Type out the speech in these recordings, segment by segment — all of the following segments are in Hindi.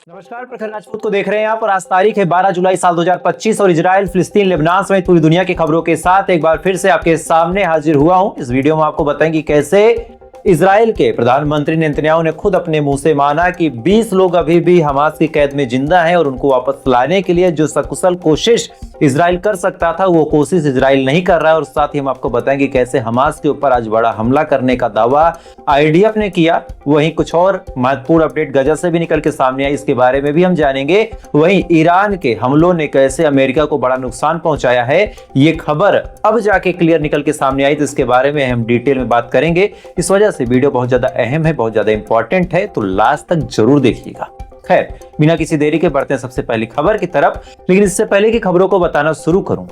नमस्कार, प्रखर राजपूत को देख रहे हैं आप और आज तारीख है 12 जुलाई साल 2025 और इजराइल, फिलिस्तीन, लेबनान समेत पूरी दुनिया की खबरों के साथ एक बार फिर से आपके सामने हाजिर हुआ हूं। इस वीडियो में आपको बताएंगे कैसे इजराइल के प्रधानमंत्री नेतन्याहू ने खुद अपने मुंह से माना कि 20 लोग अभी भी हमास की कैद में जिंदा हैं और उनको वापस लाने के लिए जो सकुशल कोशिश इजराइल कर सकता था वो कोशिश इजराइल नहीं कर रहा है। और साथ ही हम आपको बताएंगे कैसे हमास के ऊपर आज बड़ा हमला करने का दावा आईडीएफ ने किया। वहीं कुछ और महत्वपूर्ण अपडेट गजा से भी निकल के सामने आई, इसके बारे में भी हम जानेंगे। वहीं ईरान के हमलों ने कैसे अमेरिका को बड़ा नुकसान पहुंचाया है, ये खबर अब जाके क्लियर निकल के सामने आई, तो इसके बारे में हम डिटेल में बात करेंगे। इस वजह से वीडियो बहुत ज्यादा अहम है, बहुत ज्यादा इंपॉर्टेंट है, तो लास्ट तक जरूर देखिएगा। खैर, बिना किसी देरी के बढ़ते हैं सबसे पहली खबर की तरफ। लेकिन इससे पहले की खबरों को बताना शुरू करूं,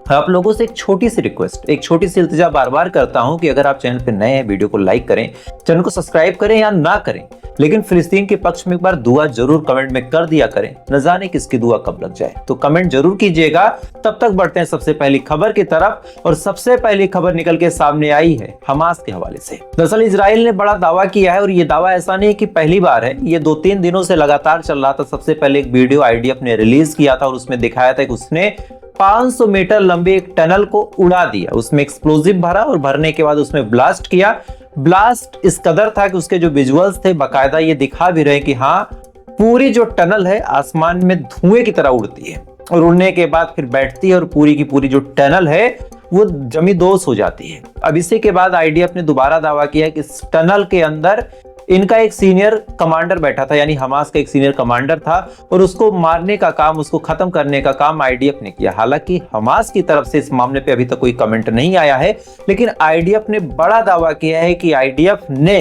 आप लोगों से एक छोटी सी रिक्वेस्ट, एक छोटी सी इल्तिजा बार बार करता हूं कि अगर आप चैनल पे नए हैं, वीडियो को लाइक करें, चैनल को सब्सक्राइब करें या ना करें, लेकिन फिलिस्तीन के पक्ष में एक बार दुआ जरूर कमेंट में कर दिया करें। न जाने किसकी दुआ कब लग जाए, तो कमेंट जरूर कीजिएगा। तब तक बढ़ते हैं सबसे पहली खबर की तरफ और सबसे पहली खबर निकल के सामने आई है हमास के हवाले से। दरअसल इजराइल ने बड़ा दावा किया है और ये दावा ऐसा नहीं कि पहली बार है, ये 2-3 दिनों से लगातार चल रहा था। सबसे पहले एक वीडियो आईडीएफ ने रिलीज किया था और उसमें दिखाया था कि उसने 500 मीटर लंबे एक टनल को उड़ा दिया, उसमें एक्सप्लोजिव भरा और भरने के बाद उसमें ब्लास्ट किया। ब्लास्ट इस कदर था कि उसके जो विजुअल्स थे बाकायदा ये दिखा भी रहे कि हाँ, पूरी जो टनल है आसमान में धुएं की तरह उड़ती है और उड़ने के बाद फिर बैठती है और पूरी की पूरी जो टनल है वो जमींदोज हो जाती है। अब इसी के बाद आईडीएफ ने दोबारा दावा किया कि इस टनल के अंदर इनका एक सीनियर कमांडर बैठा था, यानी हमास का एक सीनियर कमांडर था और उसको मारने का काम, उसको खत्म करने का काम आईडीएफ ने किया। हालांकि हमास की तरफ से इस मामले पे अभी तक कोई कमेंट नहीं आया है, लेकिन आईडीएफ ने बड़ा दावा किया है कि आईडीएफ ने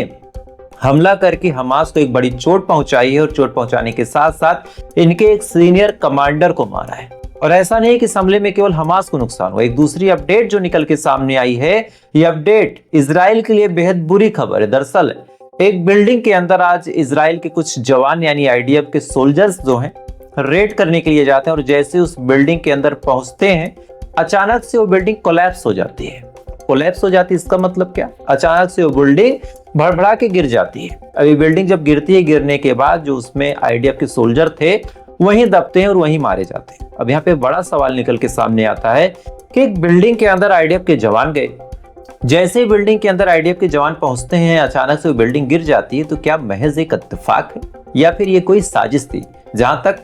हमला करके हमास को एक बड़ी चोट पहुंचाई है और चोट पहुंचाने के साथ साथ इनके एक सीनियर कमांडर को मारा है। और ऐसा नहीं कि इस हमले में केवल हमास को नुकसान हुआ। एक दूसरी अपडेट जो निकल के सामने आई है, ये अपडेट इजराइल के लिए बेहद बुरी खबर है। दरअसल एक बिल्डिंग के अंदर आज इजराइल के कुछ जवान यानी आईडीएफ के सोल्जर्स जो हैं रेड करने के लिए जाते हैं और जैसे उस बिल्डिंग के अंदर पहुंचते हैं अचानक से वो बिल्डिंग कोलैप्स हो जाती है। कोलैप्स हो जाती है इसका मतलब क्या? अचानक से वो बिल्डिंग भड़बड़ा के गिर जाती है। अभी बिल्डिंग जब गिरती है, गिरने के बाद जो उसमें आईडीएफ के सोल्जर थे वहीं दबते हैं और वहीं मारे जाते हैं। अब यहाँ पे बड़ा सवाल निकल के सामने आता है कि एक बिल्डिंग के अंदर आईडीएफ के जवान गए, जैसे ही बिल्डिंग के अंदर आईडीएफ के जवान पहुंचते हैं अचानक से वो बिल्डिंग गिर जाती है, तो क्या महज एक इत्तेफाक है या फिर ये कोई साजिश थी? जहां तक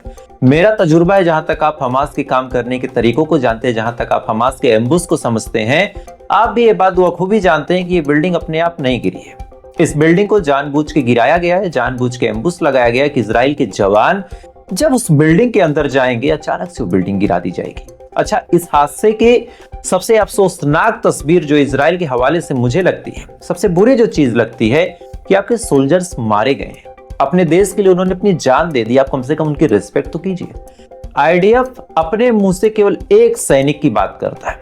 मेरा तजुर्बा है, जहां तक आप हमास के काम करने के तरीकों को जानते हैं, जहां तक आप हमास के एम्बुस को समझते हैं, आप भी ये बात बखूबी जानते हैं कि ये बिल्डिंग अपने आप नहीं गिरी है। इस बिल्डिंग को जानबूझ के गिराया गया है, जानबूझ के एम्बुस लगाया गया है कि इजराइल के जवान जब उस बिल्डिंग के अंदर जाएंगे अचानक से वो बिल्डिंग गिरा दी जाएगी। अच्छा, इस हादसे के सबसे अफसोसनाक तस्वीर जो इजराइल के हवाले से मुझे लगती है, सबसे बुरी जो चीज लगती है कि आपके सोल्जर्स मारे गए हैं, अपने देश के लिए उन्होंने अपनी जान दे दी, आप कम से कम उनकी रिस्पेक्ट तो कीजिए। आईडीएफ अपने मुंह से केवल एक सैनिक की बात करता है।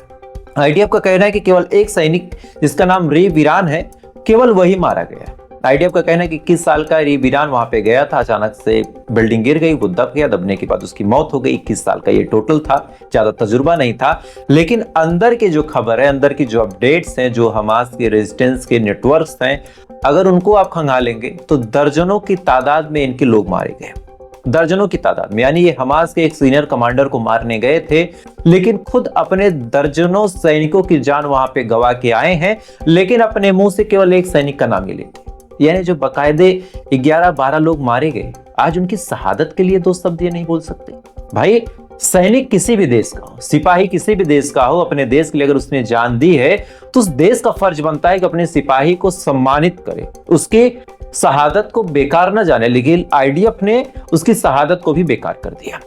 आईडीएफ का कहना है कि केवल एक सैनिक जिसका नाम री वीरान है, केवल वही मारा गया। आईडीएफ का कहना है कि 21 साल का री वीरान वहां पे गया था, अचानक से बिल्डिंग गिर गई, वो दब गया, दबने के बाद उसकी मौत हो गई। 21 साल का ये टोटल था, ज्यादा तजुर्बा नहीं था। लेकिन अंदर की जो खबर है, अंदर की जो अपडेट्स हैं, जो हमास के रेजिस्टेंस के नेटवर्क्स हैं, अगर उनको आप खंगालेंगे तो दर्जनों की तादाद में इनके लोग मारे गए, दर्जनों की तादाद में। यानी ये हमास के एक सीनियर कमांडर को मारने गए थे, लेकिन खुद अपने दर्जनों सैनिकों की जान वहां पे गवा के आए हैं, लेकिन अपने मुंह से केवल एक सैनिक का नाम ले लेते। यानी जो बकायदे 11-12 लोग मारे गए, आज उनकी शहादत के लिए 2 शब्द ये नहीं बोल सकते। भाई, सैनिक किसी भी देश का हो, सिपाही किसी भी देश का हो, अपने देश के लिए अगर उसने जान दी है तो उस देश का फर्ज बनता है कि अपने सिपाही को सम्मानित करे, उसकी शहादत को बेकार न जाने। लेकिन आईडीएफ ने उसकी शहादत को भी बेकार कर दिया।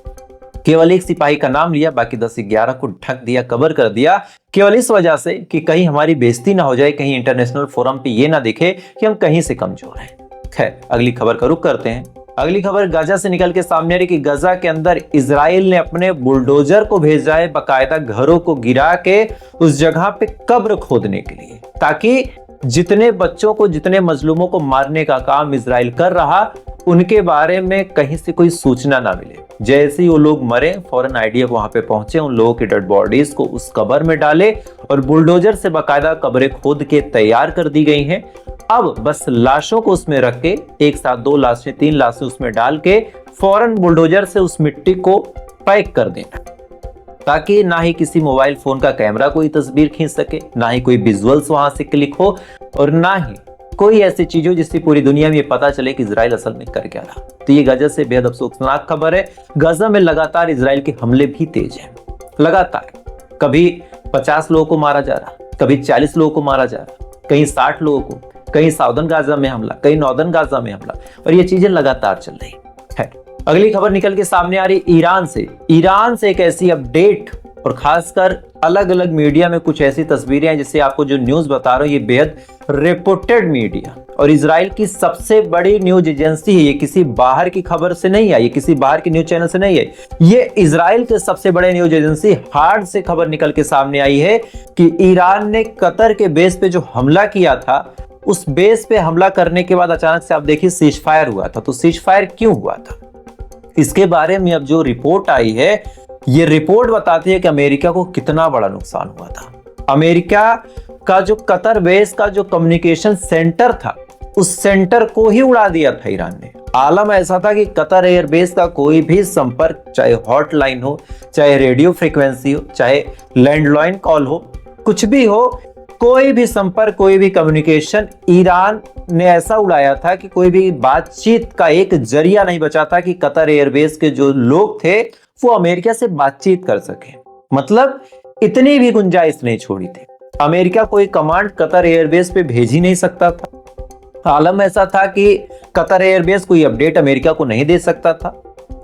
केवल एक सिपाही का नाम लिया, बाकी 10-11 को ढक दिया, कवर कर दिया, केवल इस वजह से कि कहीं हमारी बेइज्जती ना हो जाए, कहीं इंटरनेशनल फोरम पे ये ना दिखे कि हम कहीं से कमजोर हैं। खैर, अगली खबर का रुख करते हैं। अगली खबर गजा से निकल के सामने आ रही कि गजा के अंदर इजराइल ने अपने बुलडोजर को भेजा है बाकायदा घरों को गिरा के उस जगह पे कब्र खोदने के लिए, ताकि जितने बच्चों को, जितने मजलूमों को मारने का काम इजराइल कर रहा, उनके बारे में कहीं से कोई सूचना ना मिले। जैसे ही वो लोग मरे, फौरन आईडीएफ वहां पे पहुंचे, उन लोगों की डेड बॉडीज को उस कब्र में डाले और बुलडोजर से बाकायदा कब्रें खोद के तैयार कर दी गई हैं। अब बस लाशों को उसमें रख के एक साथ 2 लाशें 3 लाशें उसमें डाल के फौरन बुलडोजर से उस मिट्टी को पैक कर देना, ताकि ना ही किसी मोबाइल फोन का कैमरा कोई तस्वीर खींच सके, ना ही कोई विजुअल्स वहां से क्लिक हो, और ना ही कोई ऐसी चीज हो जिससे पूरी दुनिया में ये पता चले कि इजराइल असल में कर क्या रहा। तो ये गजा से बेहद अफसोसनाक खबर है। गजा में लगातार इजराइल के हमले भी तेज हैं, लगातार। कभी 50 लोगों को मारा जा रहा, कभी 40 लोगों को मारा जा रहा, कहीं 60 लोगों को, कहीं साउदर्न गाजा में हमला, कहीं नॉर्दर्न गाजा में हमला, और ये चीजें लगातार चल रही है। अगली खबर निकल के सामने आ रही ईरान से। ईरान से एक ऐसी अपडेट, और खासकर अलग अलग मीडिया में कुछ ऐसी तस्वीरें हैं जिससे आपको जो न्यूज बता रहा हूं ये बेहद रिपोर्टेड मीडिया और इजराइल की सबसे बड़ी न्यूज एजेंसी है। ये किसी बाहर की खबर से नहीं आई, ये किसी बाहर की न्यूज चैनल से नहीं है, ये इजराइल के सबसे बड़े न्यूज एजेंसी हार्ड से खबर निकल के सामने आई है कि ईरान ने कतर के बेस पे जो हमला किया था, उस बेस पे हमला करने के बाद अचानक से आप देखिए सीज फायर हुआ था। तो सीज फायर क्यों हुआ था, इसके बारे में अब जो रिपोर्ट आई है, ये रिपोर्ट बताती है कि अमेरिका को कितना बड़ा नुकसान हुआ था। अमेरिका का जो कतर बेस का जो कम्युनिकेशन सेंटर था, उस सेंटर को ही उड़ा दिया था ईरान ने। आलम ऐसा था कि कतर एयरबेस का कोई भी संपर्क, चाहे हॉटलाइन हो, चाहे रेडियो फ्रीक्वेंसी हो, चाहे लैंडलाइन कॉल हो, कुछ भी हो, कोई भी संपर्क, कोई भी कम्युनिकेशन ईरान ने ऐसा उड़ाया था कि कोई भी बातचीत का एक जरिया नहीं बचा था कि कतर एयरबेस के जो लोग थे वो अमेरिका से बातचीत कर सके। मतलब इतनी भी गुंजाइश नहीं छोड़ी थी। अमेरिका कोई कमांड कतर एयरबेस पे भेज ही नहीं सकता था। आलम ऐसा था कि कतर एयरबेस कोई अपडेट अमेरिका को नहीं दे सकता था।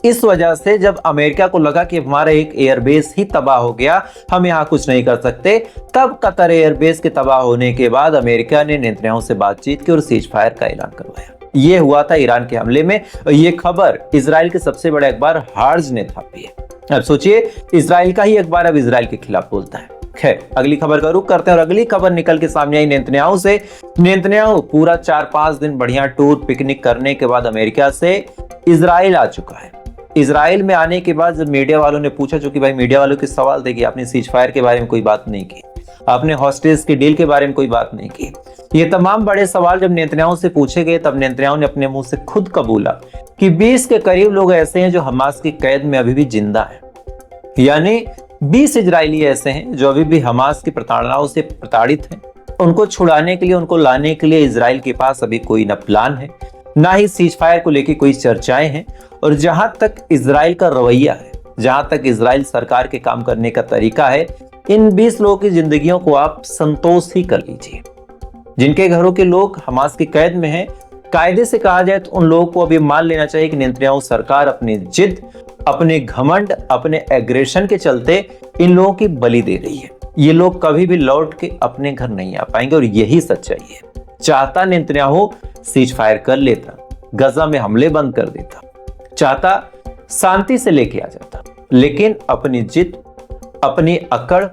इस वजह से जब अमेरिका को लगा कि हमारा एक एयरबेस ही तबाह हो गया, हम यहाँ कुछ नहीं कर सकते, तब कतर एयरबेस के तबाह होने के बाद अमेरिका ने नेतन्याहू से बातचीत की और सीज फायर का ऐलान करवाया। ये हुआ था ईरान के हमले में, और ये खबर इजराइल के सबसे बड़े अखबार हार्ज ने छापी है। अब सोचिए, इजराइल का ही अखबार अब इजराइल के खिलाफ बोलता है। खैर, अगली खबर का रुख करते हैं, और अगली खबर निकल के सामने आई नेतन्याहू से। नेतन्याहू पूरा 4-5 दिन बढ़िया टूर पिकनिक करने के बाद अमेरिका से इजराइल आ चुका है। इजराइल में आने के बाद जब मीडिया वालों ने पूछा, चूंकि भाई मीडिया वालों के सवाल थे कि आपने सीज फायर के बारे में कोई बात नहीं की, आपने हॉस्टेज की डील के बारे में कोई बात नहीं की, ये तमाम बड़े सवाल जब नेतन्याहू से पूछे गए, तब नेतन्याहू ने अपने मुंह से खुद कबूला कि 20 के करीब लोग ऐसे हैं जो हमास की कैद में अभी भी जिंदा हैं। यानी 20 इजरायली ऐसे हैं जो अभी भी हमास की प्रताड़नाओं से प्रताड़ित हैं। उनको छुड़ाने के लिए, उनको लाने के लिए इजराइल के पास अभी कोई न प्लान है, ना ही सीज फायर को लेकर कोई चर्चाएं हैं। और जहां तक इजराइल का रवैया है, जहां तक इजराइल सरकार के काम करने का तरीका है, इन 20 लोगों की जिंदगियों को आप संतोष ही कर लीजिए। जिनके घरों के लोग हमास की कैद में हैं, कायदे से कहा जाए तो उन लोगों को अभी मान लेना चाहिए कि नेतन्याहू सरकार अपनी जिद, अपने घमंड, अपने एग्रेशन के चलते इन लोगों की बलि दे रही है। ये लोग कभी भी लौट के अपने घर नहीं आ पाएंगे, और यही सच्चाई है। चाहता नेतन्याहू सीज फायर कर लेता, गजा में हमले बंद कर देता, चाहता शांति से लेके आ जाता, लेकिन अपनी जिद, अपनी अकड़,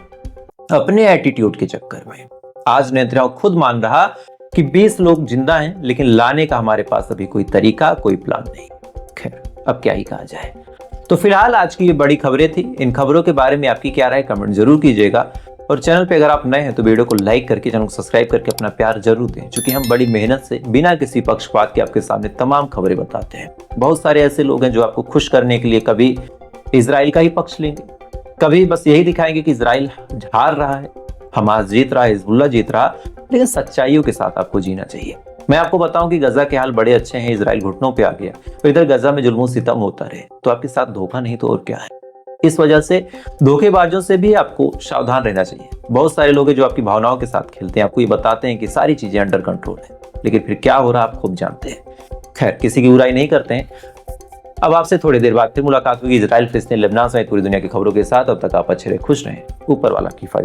अपने एटीट्यूड के चक्कर में आज नेतन्याहू खुद मान रहा कि 20 लोग जिंदा हैं, लेकिन लाने का हमारे पास अभी कोई तरीका, कोई प्लान नहीं। खैर, अब क्या ही कहा जाए। तो फिलहाल आज की ये बड़ी खबरें थी। इन खबरों के बारे में आपकी क्या राय, कमेंट जरूर कीजिएगा, और चैनल पे अगर आप नए हैं तो वीडियो को लाइक करके, चैनल को सब्सक्राइब करके अपना प्यार जरूर दें, क्योंकि हम बड़ी मेहनत से बिना किसी पक्षपात के आपके सामने तमाम खबरें बताते हैं। बहुत सारे ऐसे लोग हैं जो आपको खुश करने के लिए कभी इजराइल का ही पक्ष लेंगे, कभी बस यही दिखाएंगे कि इजराइल हार रहा है, हमास जीत रहा है, हिजबुल्लाह जीत रहा, लेकिन सच्चाइयों के साथ आपको जीना चाहिए। मैं आपको बताऊं कि गजा के हाल बड़े अच्छे हैं, इजराइल घुटनों पे आ गया, तो इधर गजा में जुल्म सितम होता रहे तो आपके साथ धोखा नहीं तो और क्या है। इस वजह से धोखेबाजों से भी आपको सावधान रहना चाहिए। बहुत सारे लोग हैं जो आपकी भावनाओं के साथ खेलते हैं, आपको ये बताते हैं कि सारी चीजें अंडर कंट्रोल है, लेकिन फिर क्या हो रहा है आप खूब जानते हैं। खैर, किसी की बुराई नहीं करते हैं। अब आपसे थोड़ी देर बाद फिर मुलाकात होगी इजराइल, फिलिस्तीन, लेबनान समेत पूरी दुनिया की खबरों के साथ। अब तक आप अच्छे रहे, खुश रहें, ऊपर वाला की हिफाजत।